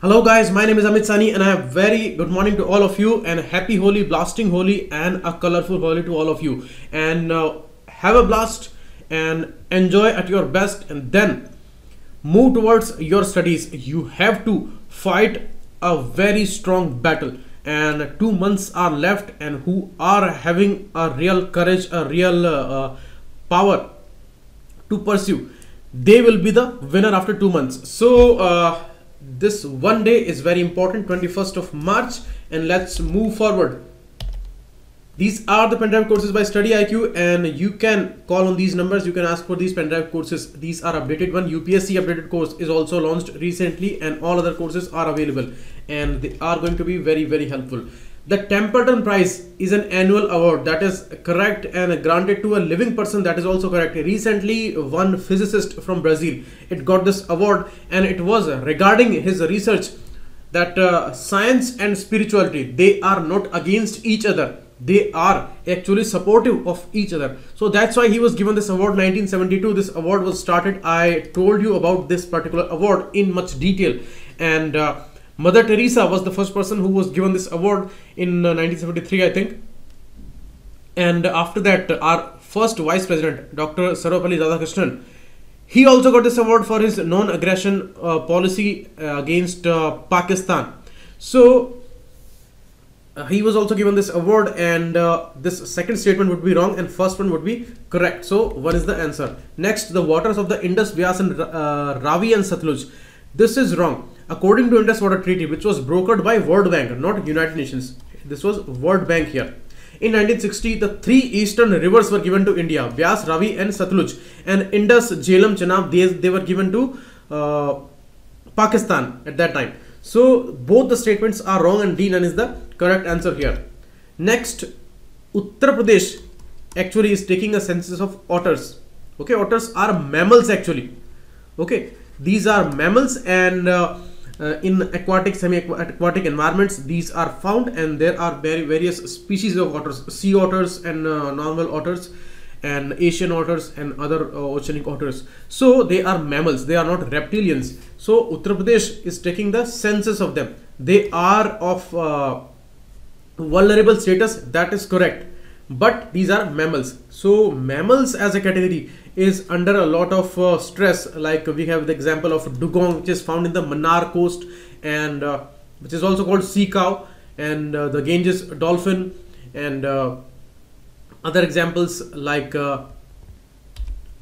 Hello guys, my name is Amit Sani and a very good morning to all of you and happy Holi, blasting Holi and a colorful Holi to all of you. And have a blast and enjoy at your best and then move towards your studies. You have to fight a very strong battle and 2 months are left, and who are having a real courage, a real power to pursue, they will be the winner after 2 months. So this one day is very important, 21st of March, and let's move forward. These are the pendrive courses by StudyIQ, and you can call on these numbers. You can ask for these pendrive courses. These are updated one. UPSC updated course is also launched recently, and all other courses are available, and they are going to be very helpful. The Templeton Prize is an annual award, that is correct, and granted to a living person, that is also correct. Recently, one physicist from Brazil, it got this award, and it was regarding his research that science and spirituality, they are not against each other. They are actually supportive of each other. So that's why he was given this award. 1972 this award was started. I told you about this particular award in much detail, and Mother Teresa was the first person who was given this award in 1973, I think. And after that, our first vice president, Dr. Sarvepalli Radhakrishnan, he also got this award for his non-aggression policy against Pakistan. So he was also given this award, and this second statement would be wrong and first one would be correct. So one is the answer. Next, the waters of the Indus, Vyas and Ravi and Satluj. This is wrong. According to Indus Water Treaty, which was brokered by World Bank, not United Nations. This was World Bank here. In 1960, the three eastern rivers were given to India, Vyas, Ravi and Satluj. And Indus, Jhelum, Chenab, they were given to Pakistan at that time. So both the statements are wrong, and D, none is the correct answer here. Next, Uttar Pradesh actually is taking a census of otters. Okay, otters are mammals actually. Okay, these are mammals, and in aquatic, semi-aquatic environments these are found, and there are various species of otters, sea otters and normal otters and Asian otters and other oceanic otters. So they are mammals, they are not reptilians. So Uttar Pradesh is taking the census of them. They are of vulnerable status, that is correct, but these are mammals. So mammals as a category is under a lot of stress. Like we have the example of dugong, which is found in the Mannar coast, and which is also called sea cow, and the Ganges dolphin, and other examples like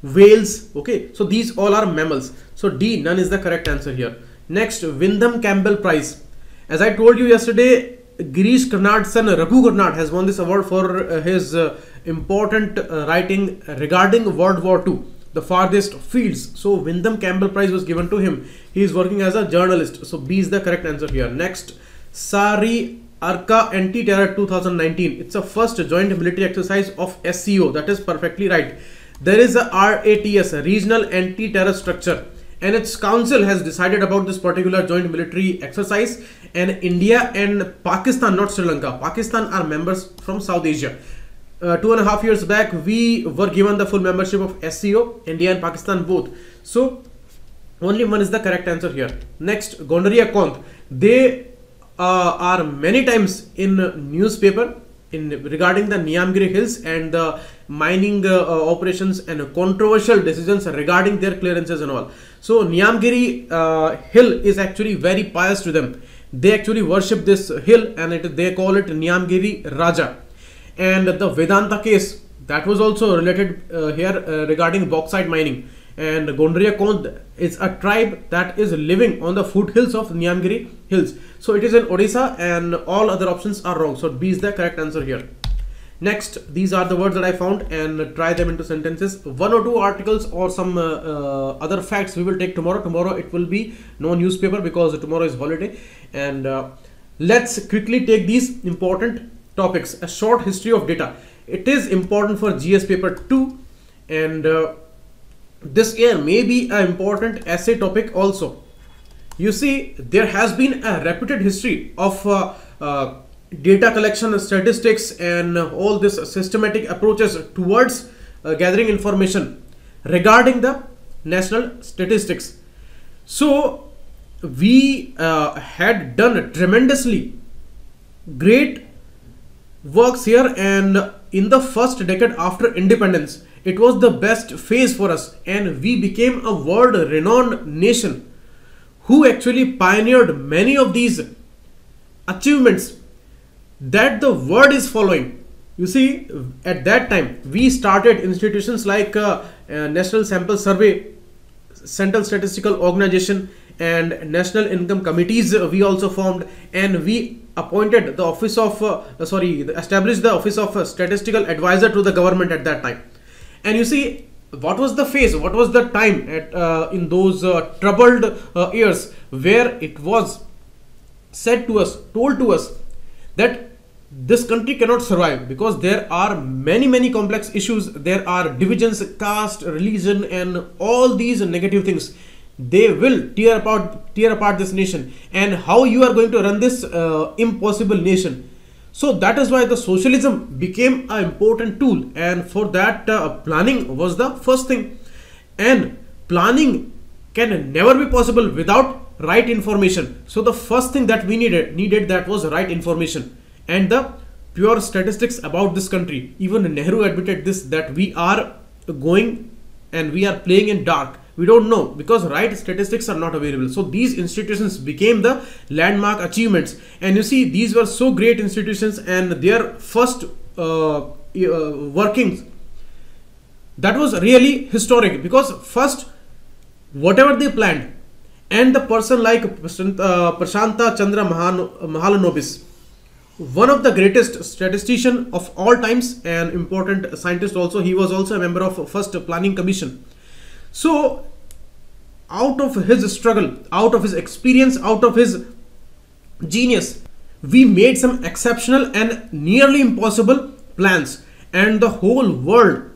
whales. Okay, so these all are mammals. So D, none is the correct answer here. Next, Wyndham Campbell Prize. As I told you yesterday, Girish Karnad's son Raghu Karnad has won this award for his important writing regarding World War II, the farthest fields. So Wyndham Campbell Prize was given to him. He is working as a journalist. So B is the correct answer here. Next, Sari Arka Anti-Terror 2019. It's a first joint military exercise of SCO. That is perfectly right. There is a RATS, a Regional Anti-Terror Structure, and its council has decided about this particular joint military exercise, and India and Pakistan, not Sri Lanka, Pakistan are members from South Asia. 2.5 years back we were given the full membership of SCO, India and Pakistan both. So only one is the correct answer here. Next, Gondaria Konth, they are many times in newspaper regarding the Niamgiri Hills and the mining operations and controversial decisions regarding their clearances and all. So Niamgiri hill is actually very pious to them. They actually worship this hill, and they call it Niamgiri Raja. And the Vedanta case, that was also related here regarding bauxite mining. And Gondaria Konth is a tribe that is living on the foothills of Niamgiri Hills. So it is in Odisha, and all other options are wrong. So B is the correct answer here. Next, these are the words that I found, and try them into sentences. 1 or 2 articles or some other facts we will take tomorrow. Tomorrow it will be no newspaper because tomorrow is holiday. And let's quickly take these important topics. A short history of data. It is important for GS paper 2, and this year may be an important essay topic also. You see, there has been a repeated history of data collection, statistics, and all this systematic approaches towards gathering information regarding the national statistics. So we had done tremendously great works here, and in the first decade after independence, it was the best phase for us, and we became a world renowned nation who actually pioneered many of these achievements that the world is following. You see, at that time we started institutions like National Sample Survey, Central Statistical Organization, and National Income Committees we also formed, and we appointed the office of established the office of statistical advisor to the government at that time. And you see, what was the phase, what was the time at in those troubled years, where it was said to us, told to us, that this country cannot survive because there are many complex issues, there are divisions, caste, religion, and all these negative things. They will tear apart this nation, and how you are going to run this impossible nation. So that is why the socialism became an important tool, and for that planning was the first thing. And planning can never be possible without right information. So the first thing that we needed that was right information and the pure statistics about this country. Even Nehru admitted this, that we are going and we are playing in dark. We don't know because right statistics are not available. So these institutions became the landmark achievements, and you see, these were so great institutions, and their first workings, that was really historic, because first whatever they planned, and the person like Prashanta Chandra Mahalanobis, one of the greatest statistician of all times and important scientist also, he was also a member of first planning commission. So out of his struggle, out of his experience, out of his genius, we made some exceptional and nearly impossible plans, and the whole world,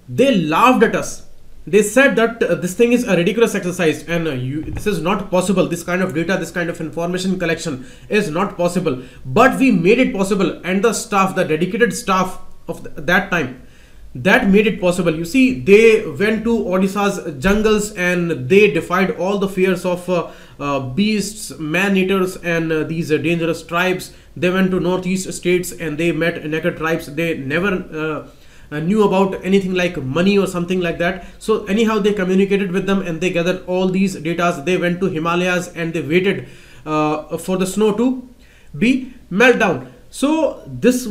they laughed at us. They said that this thing is a ridiculous exercise, and this is not possible. This kind of data, this kind of information collection is not possible. But we made it possible, and the staff, the dedicated staff of that time, that made it possible. You see, they went to Odisha's jungles and they defied all the fears of beasts, man-eaters, and these dangerous tribes. They went to northeast states and they met naked tribes. They never knew about anything like money or something like that. So anyhow, they communicated with them and they gathered all these data. They went to Himalayas and they waited for the snow to be melt down. So this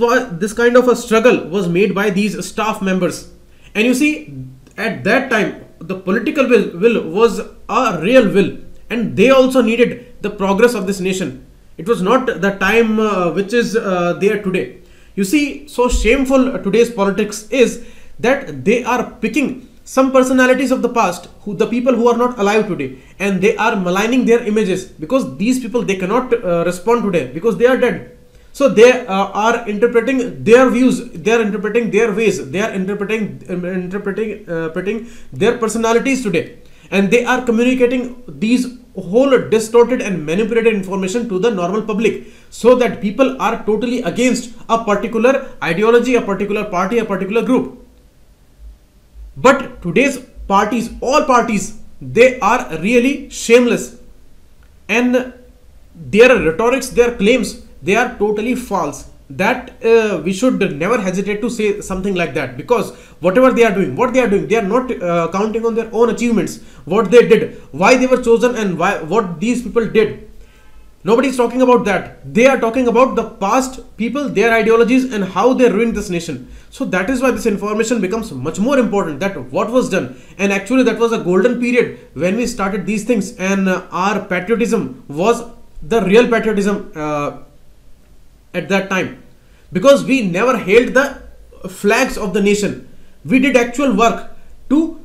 kind of a struggle was made by these staff members. And you see, at that time, the political will was a real will, and they also needed the progress of this nation. It was not the time which is there today. You see, so shameful today's politics is that they are picking some personalities of the past, the people who are not alive today, and they are maligning their images, because these people, they cannot respond today because they are dead. So they are interpreting their views, they are interpreting their ways, they are interpreting their personalities today, and they are communicating these whole distorted and manipulated information to the normal public, so that people are totally against a particular ideology, a particular party, a particular group. But today's parties, all parties, they are really shameless, and their rhetorics, their claims, they are totally false. That we should never hesitate to say something like that, because whatever they are doing, what they are doing, they are not counting on their own achievements, what they did, why they were chosen, and what these people did. Nobody is talking about that. They are talking about the past people, their ideologies, and how they ruined this nation. So that is why this information becomes much more important, that what was done. And actually that was a golden period when we started these things, and our patriotism was the real patriotism at that time, because we never hailed the flags of the nation. We did actual work to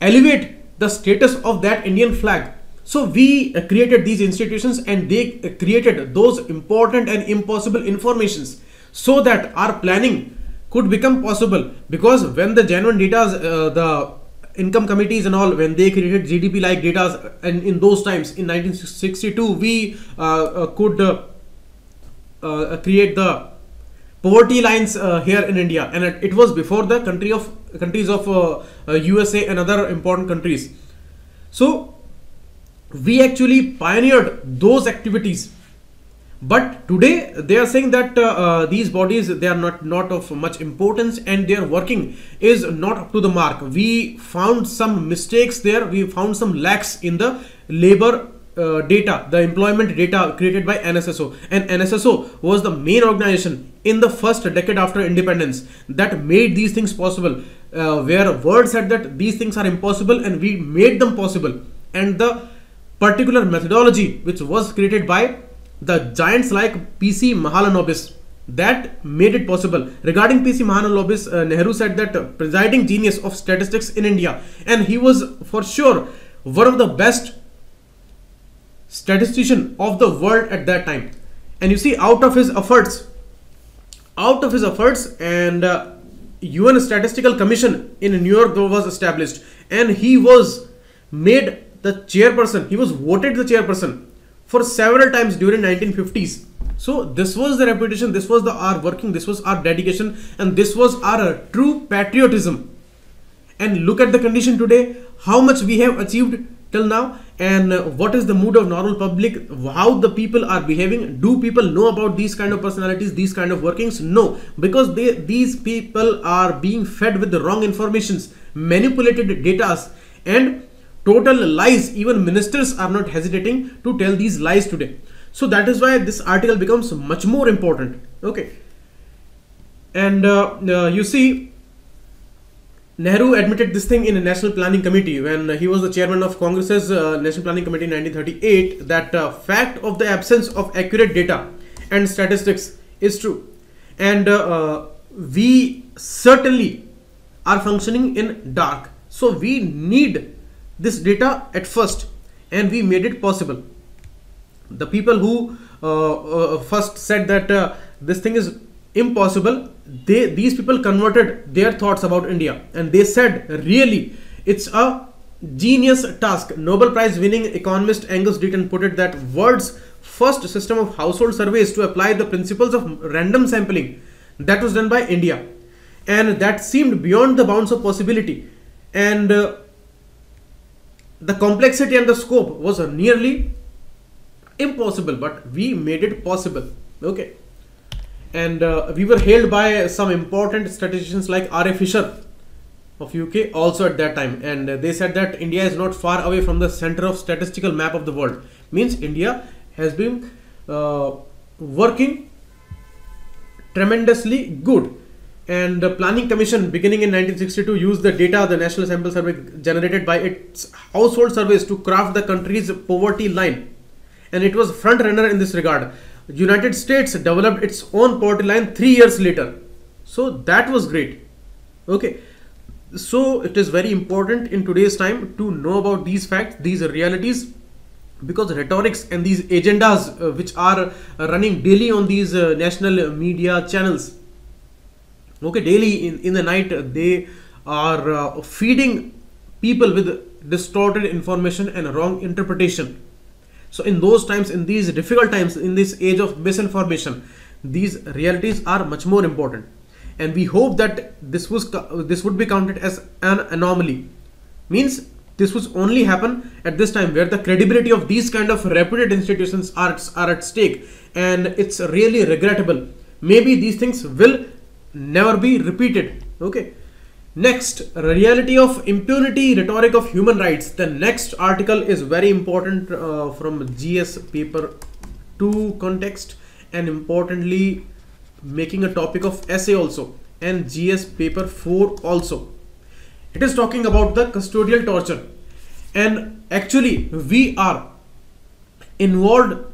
elevate the status of that Indian flag. So we created these institutions, and they created those important and impossible informations, so that our planning could become possible. Because when the genuine data, the income committees and all, when they created GDP like data, and in those times in 1962 we could create the poverty lines here in India, and it was before the countries of USA and other important countries. So We actually pioneered those activities. But today they are saying that these bodies, they are not of much importance, and their working is not up to the mark. We found some mistakes there. We found some lacks in the labor data, the employment data created by NSSO. And NSSO was the main organization in the first decade after independence that made these things possible, where world said that these things are impossible, and we made them possible. And the particular methodology which was created by the giants like PC Mahalanobis, that made it possible. Regarding PC Mahalanobis, Nehru said that presiding genius of statistics in India, and he was for sure one of the best statistician of the world at that time. And you see, out of his efforts, and UN Statistical Commission in New York was established, and he was made the chairperson. He was voted the chairperson for several times during 1950s. So this was the reputation, this was our working, this was our dedication, and this was our true patriotism. And look at the condition today, how much we have achieved till now, and what is the mood of normal public, how the people are behaving. Do people know about these kind of personalities, these kind of workings? No, because these people are being fed with the wrong informations, manipulated data, and total lies. Even ministers are not hesitating to tell these lies today. So that is why this article becomes much more important. Okay. And you see, Nehru admitted this thing in a National Planning Committee when he was the chairman of Congress's National Planning Committee in 1938, that fact of the absence of accurate data and statistics is true. And we certainly are functioning in dark. So we need this data at first, and we made it possible. The people who first said that this thing is impossible, these people converted their thoughts about India, and they said really it's a genius task. Nobel Prize winning economist Angus Deaton put it that world's first system of household surveys to apply the principles of random sampling, that was done by India, and that seemed beyond the bounds of possibility, and the complexity and the scope was nearly impossible, but we made it possible. Okay. And we were hailed by some important statisticians like R.A. Fisher of UK also at that time, and they said that India is not far away from the center of statistical map of the world. Means India has been working tremendously good. And the Planning Commission beginning in 1962 used the data the National Sample Survey generated by its household surveys to craft the country's poverty line, and it was front runner in this regard. United States developed its own poverty line 3 years later. So that was great. Okay. So it is very important in today's time to know about these facts, these realities, because rhetorics and these agendas which are running daily on these national media channels, okay, daily in the night, they are feeding people with distorted information and wrong interpretation. So in those times, in these difficult times, in this age of misinformation, these realities are much more important. And we hope that this would be counted as an anomaly. Means this would only happen at this time where the credibility of these kind of reputed institutions are at stake, and it's really regrettable. Maybe these things will never be repeated. Okay. Next, reality of impunity, rhetoric of human rights. The next article is very important from GS paper 2 context, and importantly making a topic of essay also, and GS paper 4 also. It is talking about the custodial torture, and actually we are involved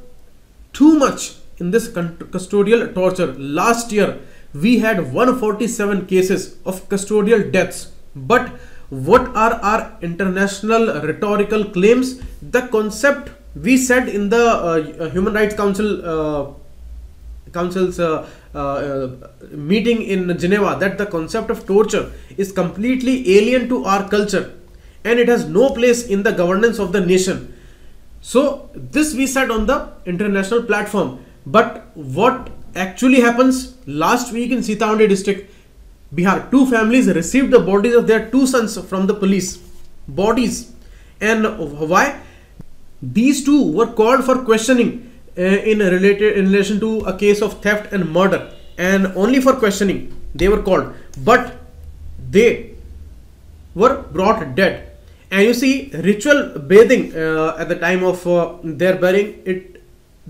too much in this custodial torture. Last year we had 147 cases of custodial deaths. But what are our international rhetorical claims? The concept we said in the Human Rights Council's meeting in Geneva, that the concept of torture is completely alien to our culture and it has no place in the governance of the nation. So this we said on the international platform. But what actually happens? Last week in Sitamarhi district, Bihar, 2 families received the bodies of their 2 sons from the police. Bodies. And why? These two were called for questioning in relation to a case of theft and murder, and only for questioning they were called, but they were brought dead. And you see, ritual bathing at the time of their burying,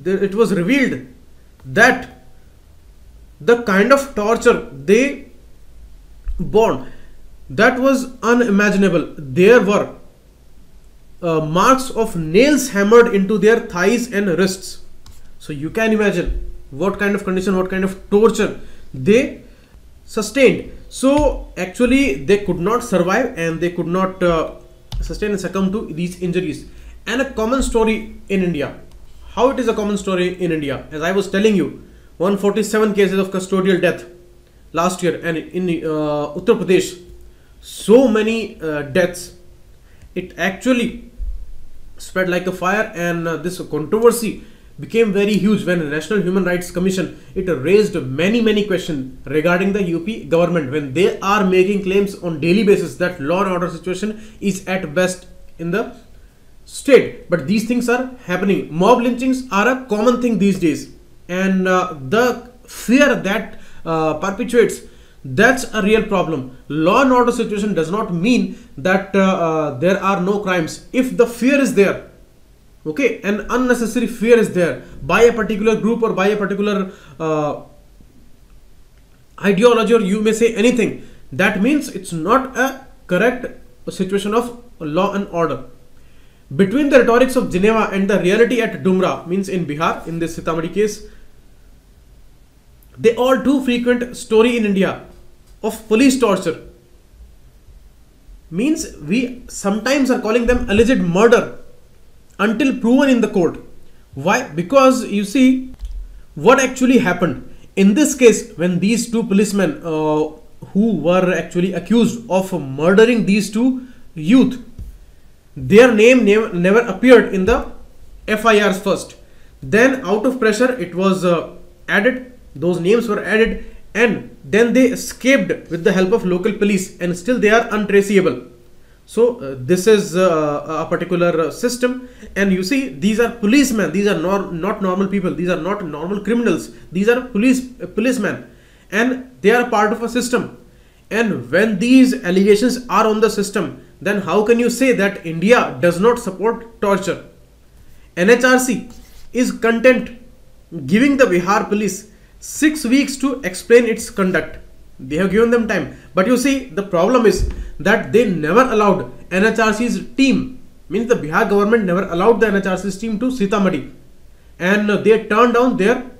it was revealed that the kind of torture they borne, that was unimaginable. There were marks of nails hammered into their thighs and wrists. So you can imagine what kind of condition, what kind of torture they sustained. So actually they could not survive, and they could not sustain and succumb to these injuries. And a common story in India. How it is a common story in India? As I was telling you, 147 cases of custodial death last year, and in Uttar Pradesh, so many deaths. It actually spread like a fire, and this controversy became very huge when the National Human Rights Commission, it raised many questions regarding the UP government when they are making claims on daily basis that law and order situation is at best in the state. But these things are happening. Mob lynchings are a common thing these days, and the fear that perpetuates, that's a real problem. Law and order situation does not mean that there are no crimes. If the fear is there, okay, an unnecessary fear is there by a particular group or by a particular ideology, or you may say anything, that means it's not a correct situation of law and order. Between the rhetorics of Geneva and the reality at Dumra, means in Bihar, in this Sitamarhi case, they all too frequent story in India of police torture. Means we sometimes are calling them alleged murder until proven in the court. Why? Because you see what actually happened in this case when these two policemen who were actually accused of murdering these two youth, their name never appeared in the FIRs first. Then out of pressure it was added, those names were added, and then they escaped with the help of local police, and still they are untraceable. So this is a particular system, and you see these are policemen, these are not normal people, these are not normal criminals, these are policemen, and they are part of a system. And when these allegations are on the system, then how can you say that India does not support torture? NHRC is content giving the Bihar police 6 weeks to explain its conduct. They have given them time, but you see the problem is that they never allowed NHRC's team, means the Bihar government never allowed the NHRC's team to Sitamarhi, and they turned down their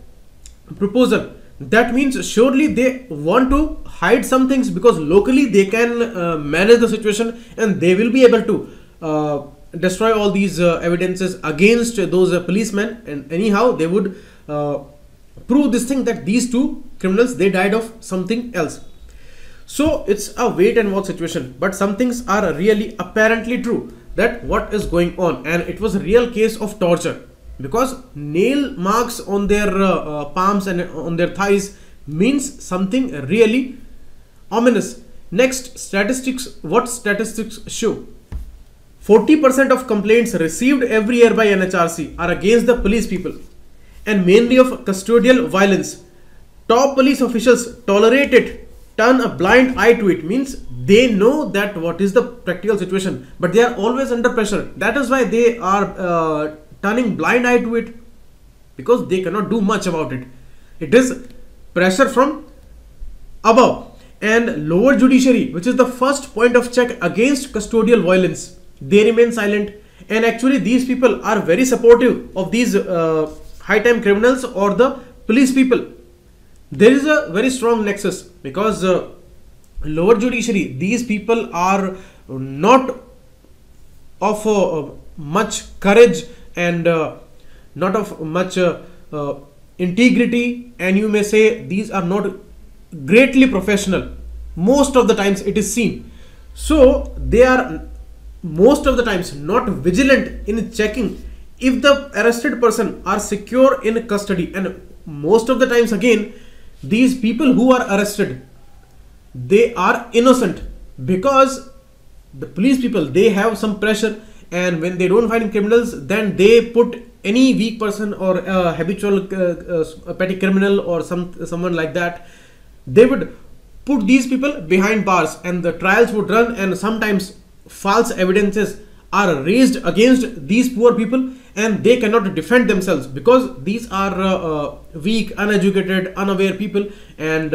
proposal. That means surely they want to hide some things, because locally they can manage the situation, and they will be able to destroy all these evidences against those policemen, and anyhow they would prove this thing that these two criminals, they died of something else. So it's a wait and watch situation, but some things are really apparently true, that what is going on, and it was a real case of torture, because nail marks on their palms and on their thighs means something really ominous. Next, statistics. What statistics show? 40% of complaints received every year by NHRC are against the police people, and mainly of custodial violence. Top police officials tolerate it, turn a blind eye to it, means they know that what is the practical situation, but they are always under pressure. That is why they are turning blind eye to it, because they cannot do much about it. It is pressure from above. And lower judiciary, which is the first point of check against custodial violence, they remain silent. And actually these people are very supportive of these high time criminals or the police people. There is a very strong nexus, because lower judiciary, these people are not of much courage and not of much integrity, and you may say these are not greatly professional. Most of the times it is seen. So they are most of the times not vigilant in checking if the arrested person are secure in custody, and most of the times again these people who are arrested, they are innocent, because the police people, they have some pressure, and when they don't find criminals, then they put any weak person or habitual petty criminal or someone like that. They would put these people behind bars, and the trials would run, and sometimes false evidences are raised against these poor people, and they cannot defend themselves because these are weak, uneducated, unaware people, and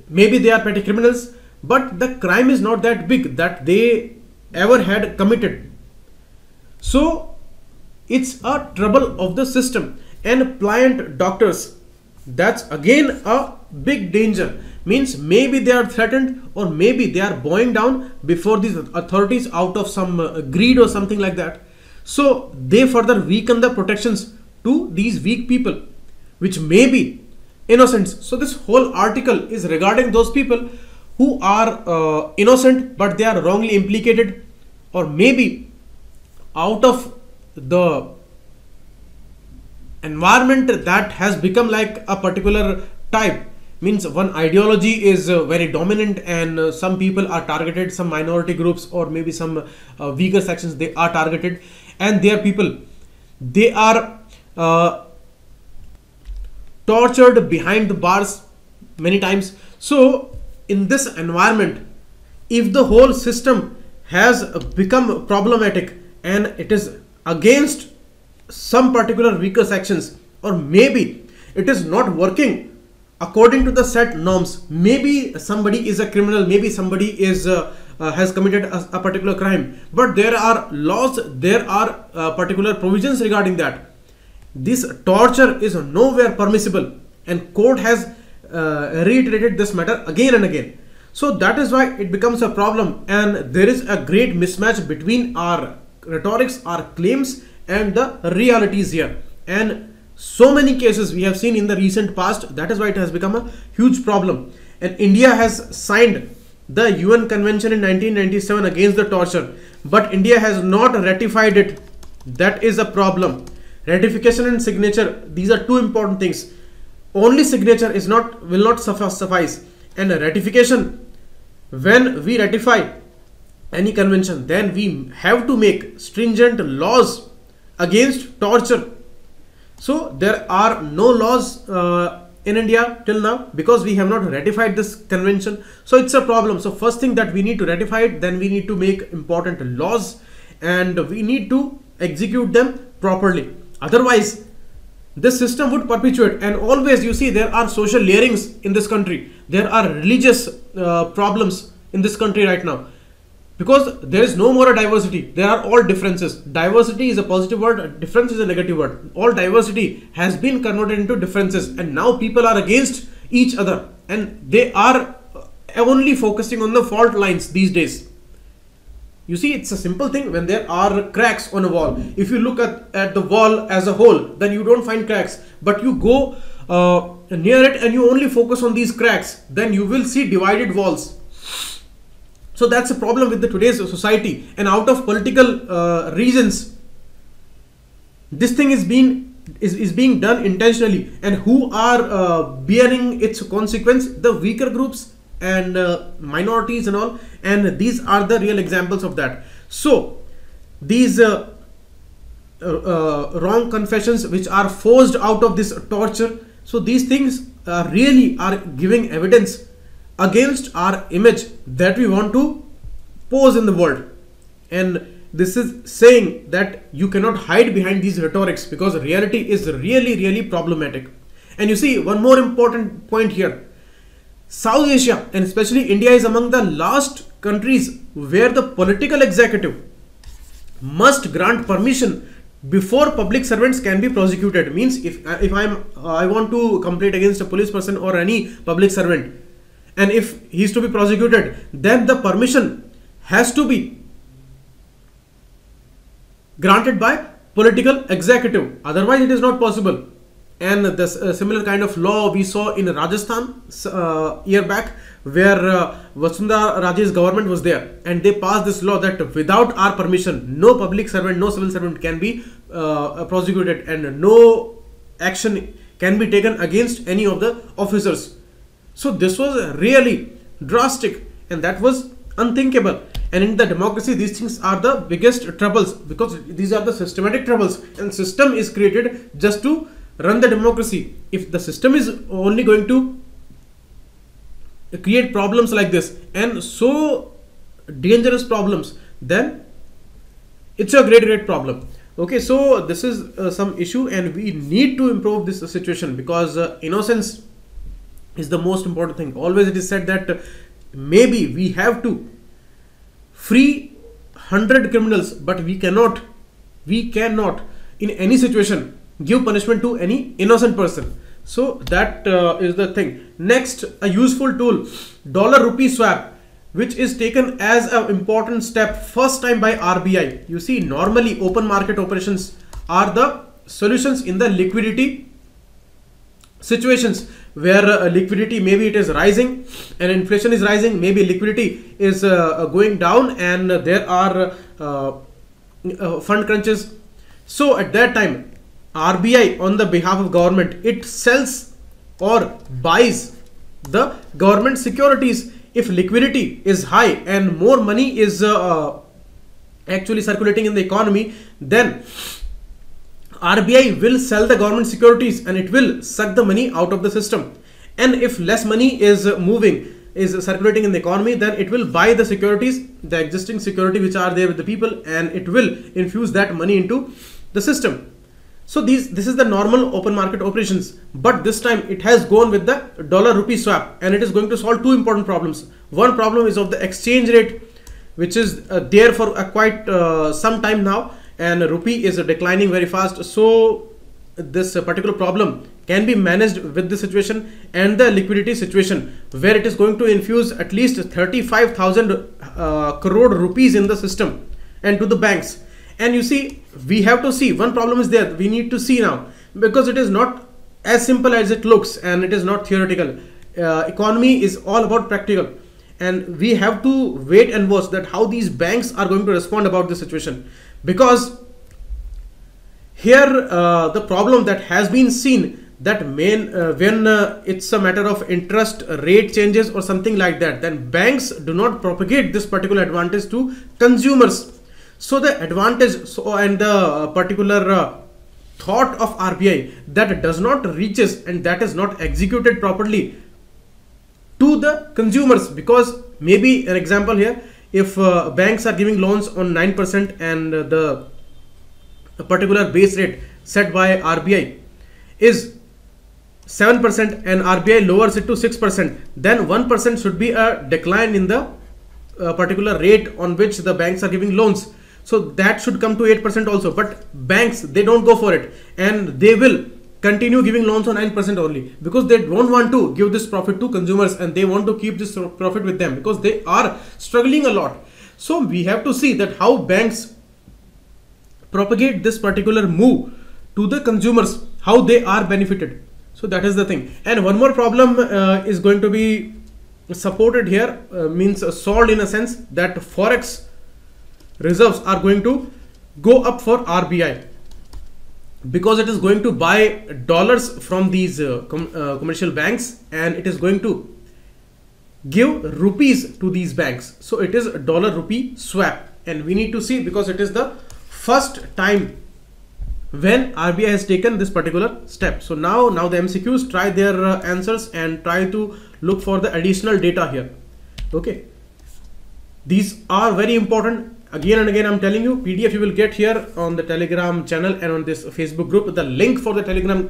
maybe they are petty criminals, but the crime is not that big that they ever had committed. So it's a trouble of the system. And pliant doctors, that's again a big danger. Means maybe they are threatened, or maybe they are bowing down before these authorities out of some greed or something like that. So they further weaken the protections to these weak people, which may be innocents. So this whole article is regarding those people who are innocent but they are wrongly implicated, or maybe out of the environment that has become like a particular type. Means one ideology is very dominant, and some people are targeted, some minority groups or maybe some weaker sections, they are targeted, and their people, they are tortured behind the bars many times. So in this environment, if the whole system has become problematic and it is against some particular weaker sections, or maybe it is not working according to the set norms, maybe somebody is a criminal, maybe somebody is has committed a particular crime, but there are laws, there are particular provisions regarding that. This torture is nowhere permissible, and court has reiterated this matter again and again. So that is why it becomes a problem, and there is a great mismatch between our rhetorics, our claims, and the realities here. And so many cases we have seen in the recent past. That is why it has become a huge problem. And India has signed the UN Convention in 1997 against the torture, but India has not ratified it. That is a problem. Ratification and signature, these are two important things. Only signature will not suffice. And ratification, when we ratify any convention, then we have to make stringent laws against torture. So there are no laws in India till now because we have not ratified this convention. So it's a problem. So first thing that we need to ratify it, then we need to make important laws, and we need to execute them properly. Otherwise, this system would perpetuate. And always you see there are social layerings in this country. There are religious problems in this country right now. Because there is no more a diversity, there are all differences. Diversity is a positive word, difference is a negative word. All diversity has been converted into differences, and now people are against each other, and they are only focusing on the fault lines these days. You see, it's a simple thing. When there are cracks on a wall, if you look at the wall as a whole, then you don't find cracks, but you go near it and you only focus on these cracks, then you will see divided walls. So that's a problem with the today's society, and out of political reasons, this thing is being done intentionally. And who are bearing its consequence? The weaker groups and minorities and all. And these are the real examples of that. So these wrong confessions which are forced out of this torture, so these things really are giving evidence against our image that we want to pose in the world. And this is saying that you cannot hide behind these rhetorics, because reality is really problematic. And you see one more important point here. South Asia and especially India is among the last countries where the political executive must grant permission before public servants can be prosecuted. Means if I want to complain against a police person or any public servant, and if he is to be prosecuted, then the permission has to be granted by political executive. Otherwise, it is not possible. And this similar kind of law we saw in Rajasthan year back, where Vasundhara Raje's government was there, and they passed this law that without our permission, no public servant, no civil servant can be prosecuted, and no action can be taken against any of the officers. So this was really drastic, and that was unthinkable. And in the democracy, these things are the biggest troubles, because these are the systematic troubles, and system is created just to run the democracy. If the system is only going to create problems like this, and so dangerous problems, then it's a great problem. Okay, so this is some issue, and we need to improve this situation, because innocence is the most important thing. Always it is said that maybe we have to free 100 criminals, but we cannot in any situation give punishment to any innocent person. So that is the thing. Next, a useful tool, dollar-rupee swap, which is taken as an important step first time by RBI. You see, normally open market operations are the solutions in the liquidity situations, where liquidity, maybe it is rising and inflation is rising, maybe liquidity is going down, and there are fund crunches. So at that time, RBI on the behalf of government, it sells or buys the government securities. If liquidity is high and more money is actually circulating in the economy, then RBI will sell the government securities and it will suck the money out of the system. And if less money is circulating in the economy, then it will buy the securities, the existing security which are there with the people, and it will infuse that money into the system. So this is the normal open market operations, but this time it has gone with the dollar-rupee swap, and it is going to solve two important problems. One problem is of the exchange rate, which is there for quite some time now, and rupee is declining very fast. So this particular problem can be managed with the situation and the liquidity situation, where it is going to infuse at least 35,000 crore rupees in the system and to the banks. And you see, we have to see, one problem is there, we need to see now, because it is not as simple as it looks, and it is not theoretical. Economy is all about practical, and we have to wait and watch that how these banks are going to respond about this situation. Because here the problem that has been seen, that when it's a matter of interest rate changes or something like that, then banks do not propagate this particular advantage to consumers. So the advantage and the particular thought of RBI that does not reaches and that is not executed properly to the consumers. Because maybe an example here, if banks are giving loans on 9% and the particular base rate set by RBI is 7% and RBI lowers it to 6%, then 1% should be a decline in the particular rate on which the banks are giving loans. So that should come to 8% also, but banks, they don't go for it, and they will continue giving loans on 9% only, because they don't want to give this profit to consumers, and they want to keep this profit with them, because they are struggling a lot. So we have to see that how banks propagate this particular move to the consumers, how they are benefited. So that is the thing. And one more problem is going to be supported here, means solved in a sense, that forex reserves are going to go up for RBI, because it is going to buy dollars from these commercial banks, and it is going to give rupees to these banks. So it is a dollar-rupee swap, and we need to see, because it is the first time when RBI has taken this particular step. So now the MCQs try their answers and try to look for the additional data here. Okay, these are very important. Again and again, I'm telling you, PDF you will get here on the Telegram channel and on this Facebook group. The link for the Telegram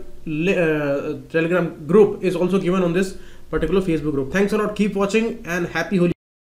group is also given on this particular Facebook group. Thanks a lot. Keep watching, and happy Holi.